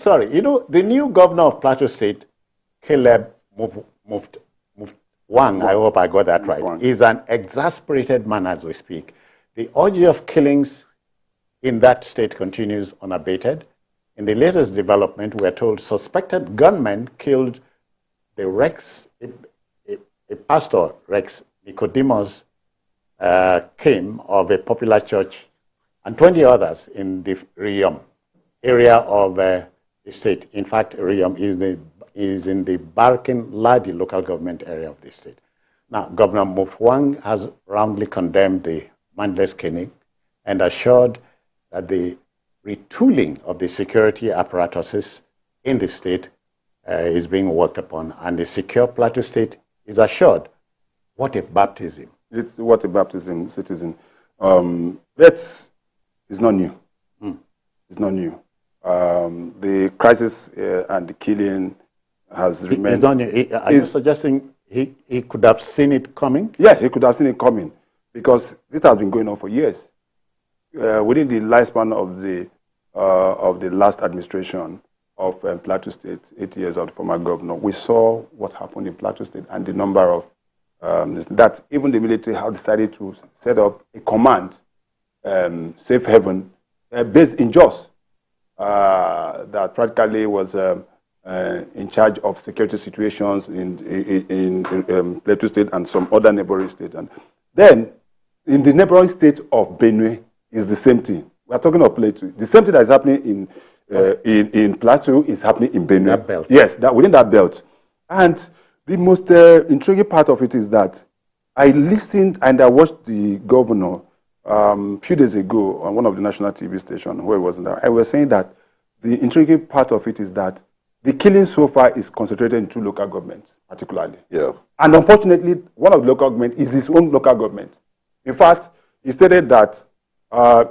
Sorry, you know, the new governor of Plateau State, Caleb Muftwang, I hope I got that right, is an exasperated man as we speak. The orgy of killings in that state continues unabated. In the latest development, we are told suspected gunmen killed the a pastor, Rex Nicodemus Kim, of a popular church, and 20 others in the Riyom area of the state. In fact, Riyom is in the Barkin, Ladi local government area of the state. Now, Governor Muftwang has roundly condemned the mindless killing and assured that the retooling of the security apparatuses in the state is being worked upon, and the secure Plateau State is assured. What a baptism. It's what a baptism, citizen. That is not new. It's not new. The crisis and the killing has remained. It's not new. Are you suggesting he could have seen it coming? Yeah, he could have seen it coming, because this has been going on for years. Within the lifespan of the last administration of Plateau State, 8 years of the former governor, we saw what happened in Plateau State and the number of that even the military have decided to set up a command, Safe Haven, based in Jos, that practically was in charge of security situations in Plateau State and some other neighboring states. And then in the neighboring state of Benue is the same thing. We are talking of Plateau. The same thing that is happening in Plateau is happening in Benue. That belt. Yes, within that belt. And the most intriguing part of it is that I listened and I watched the governor a few days ago on one of the national TV stations where he was in there. I was saying that the intriguing part of it is that the killing so far is concentrated in 2 local governments, particularly. Yeah. And unfortunately, one of the local governments is his own local government. In fact, he stated that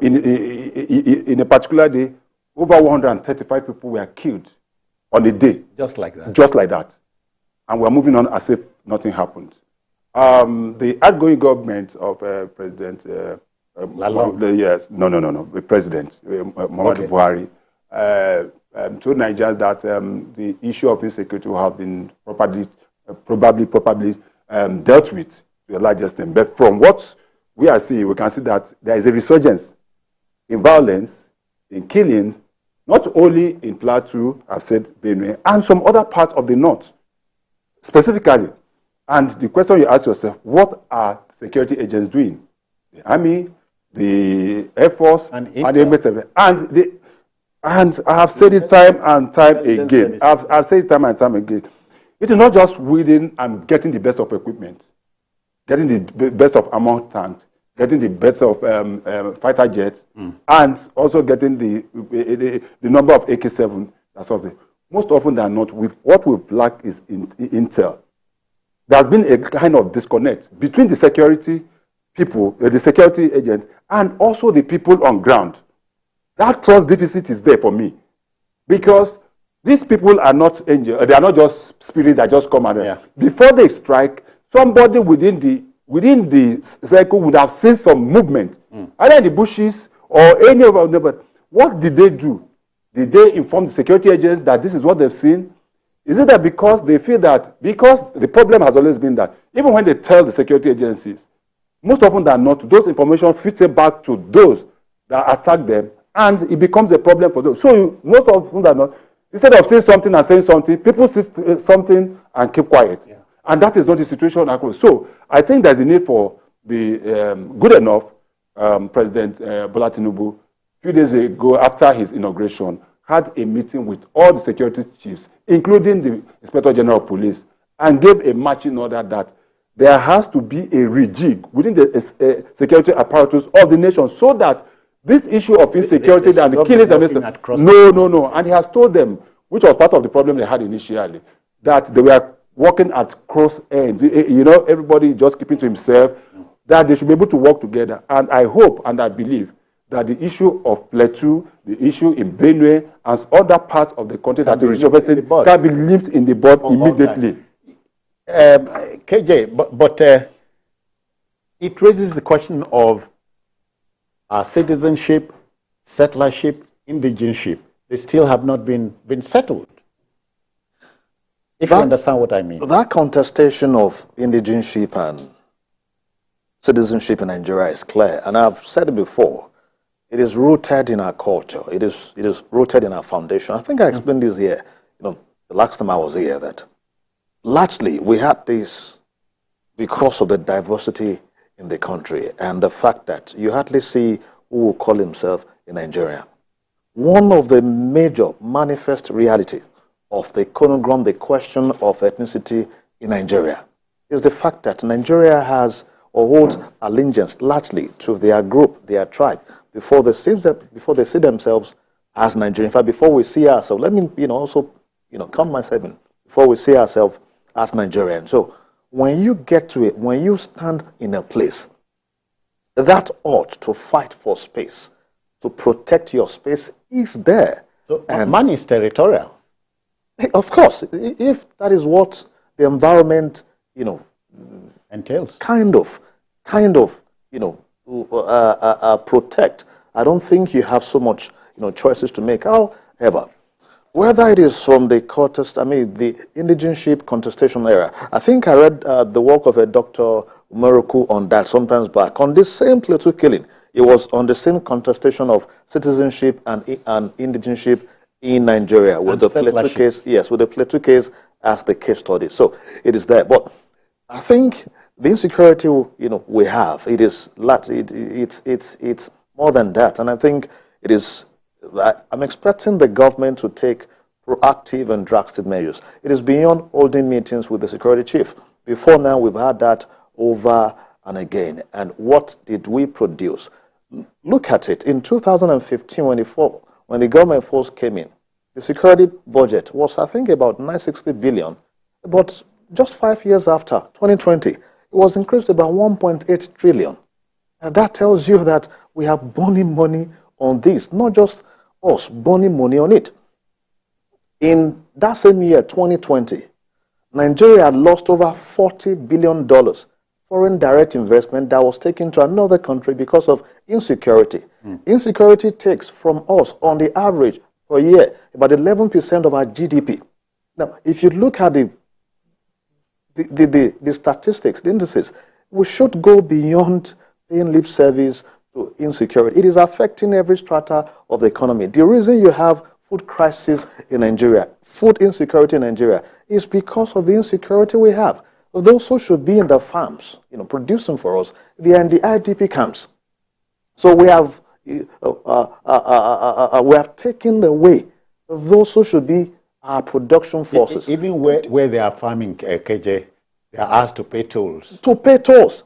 in a particular day, over 135 people were killed on a day. Just like that. Just like that. And we're moving on as if nothing happened. The outgoing government of President the President Muhammadu Buhari told Nigerians that the issue of insecurity will have been probably dealt with to a large extent. But from what we are seeing, we can see that there is a resurgence in violence, in killings, not only in Plateau, I've said Benue, and some other parts of the north, specifically. And the question you ask yourself, what are security agents doing? The Army, the Air Force, and the and I have said it time and time again. I've said it time and time again. It is not just winning and getting the best of equipment, getting the best of armor tanks, getting the best of fighter jets, and also getting the number of AK-7. That's all. Most often than not, what we've lacked is intel. There's been a kind of disconnect between the security people, the security agents, and also the people on ground. That trust deficit is there for me, because these people are not angels. They are not just spirits that just come and before they strike, somebody within the circle would have seen some movement, either in the bushes or any of our neighbors. What did they do? Did they inform the security agents that this is what they've seen? Is it that because they feel that, because the problem has always been that even when they tell the security agencies, most often than not, those information fits back to those that attack them, and it becomes a problem for those. So most often than not, instead of saying something and saying something, people say something and keep quiet. Yeah. And that is not the situation across. So I think there's a need for the good enough President Bola Tinubu, a few days ago after his inauguration, had a meeting with all the security chiefs, including the Inspector General of Police, and gave a marching order that there has to be a rejig within the security apparatus of the nation, so that this issue of insecurity and the killings and and he has told them, which was part of the problem they had initially, that they were working at cross ends. You know, everybody just keeping to himself, that they should be able to work together. And I hope and I believe that the issue of Plateau, the issue in Benue, and other parts of the country that can be linked in the board immediately. KJ, but it raises the question of citizenship, settlership, indigenship. they still have not been settled. If you understand what I mean. That contestation of indigenship and citizenship in Nigeria is clear. And I've said it before. It is rooted in our culture. It is rooted in our foundation. I think I explained this here, the last time I was here, that largely we had this because of the diversity in the country and the fact that you hardly see who will call himself a Nigerian. One of the major manifest reality of the conundrum, the question of ethnicity in Nigeria, is the fact that Nigeria has or holds allegiance largely to their group, their tribe, before they see themselves as Nigerian. In fact, before we see ourselves, let me also count myself in, before we see ourselves as Nigerian. So when you get to it, when you stand in a place, that urge to fight for space, to protect your space is there. So man is territorial. Of course, if that is what the environment, entails, kind of, protect. I don't think you have so much, choices to make. However, whether it is from the the indigenship contestation era, I think I read the work of a Dr. Umeruku on that sometimes back. On this same Plateau killing, it was on the same contestation of citizenship and indigenship in Nigeria with the Plateau case. Yes, with the Plateau case as the case study. So it is there. But I think the insecurity we have, it's more than that. And I think it is. I'm expecting the government to take proactive and drastic measures. It is beyond holding meetings with the security chief. Before now, we've had that over and again. And what did we produce? Look at it. In 2015, when the government force came in, the security budget was, I think, about 960 billion. But just 5 years after, 2020, it was increased to about 1.8 trillion. And that tells you that we have burning money on this, not just us burning money on it. In that same year, 2020, Nigeria had lost over $40 billion foreign direct investment that was taken to another country because of insecurity. Insecurity takes from us, on the average, per year, about 11% of our GDP. Now, if you look at the statistics, the indices, we should go beyond paying lip service to insecurity. It is affecting every strata of the economy. The reason you have food crisis in Nigeria, food insecurity in Nigeria, is because of the insecurity we have. Those who should be in the farms, producing for us, they are in the IDP camps. So we have taken away those who should be our production forces. Even where they are farming, KJ, they are asked to pay tolls. To pay tolls.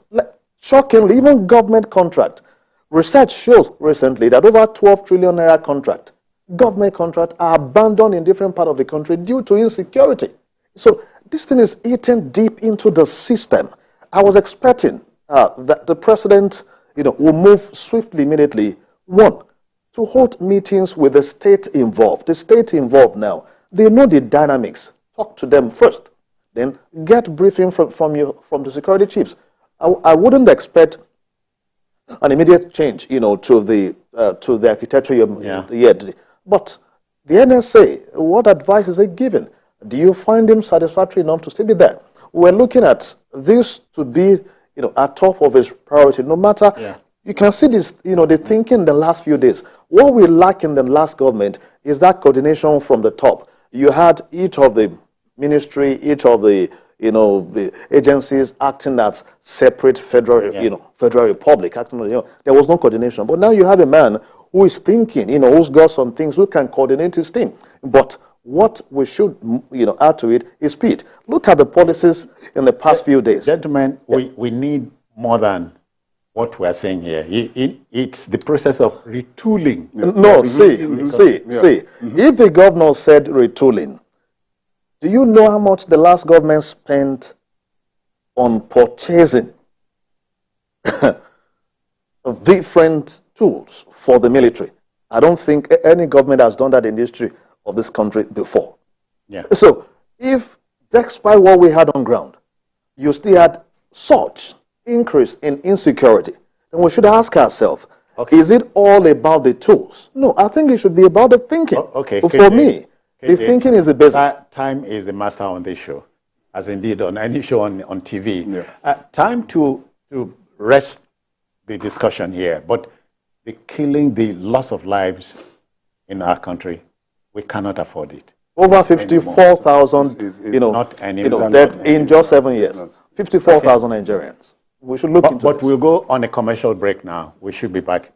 Shockingly, even government contract. Research shows recently that over 12 trillion naira government contract are abandoned in different parts of the country due to insecurity. So this thing is eaten deep into the system. I was expecting that the president, will move swiftly, immediately. One, to hold meetings with the state involved. The state involved now, they know the dynamics. Talk to them first. Then get briefing from the security chiefs. I wouldn't expect an immediate change, to the architecture. But the NSA, what advice is it given? Do you find him satisfactory enough to still be there? We're looking at this to be, at top of his priority. No matter, you can see this, the thinking in the last few days. What we lack in the last government is that coordination from the top. You had each of the ministry, each of the the agencies acting as separate federal, federal republic. Acting, there was no coordination. But now you have a man who is thinking, who's got some things, who can coordinate his team. But what we should, add to it is speed. Look at the policies in the past few days. Gentlemen, we need more than what we're saying here. It's the process of retooling. No, see. If the governor said retooling, do you know how much the last government spent on purchasing different tools for the military? I don't think any government has done that in the history of this country before. So if, despite what we had on ground, you still had such increase in insecurity, then we should ask ourselves, Okay. Is it all about the tools? No, I think it should be about the thinking. Okay. But for me, the thinking is the basic. Time is the master on this show, as indeed on any show on TV. Yeah. Time to rest the discussion here, but the killing, the loss of lives in our country, we cannot afford it. Over 54,000, not anymore. dead in just 7 years. 54,000 Nigerians. We should look into But this. we'll go on a commercial break now. We should be back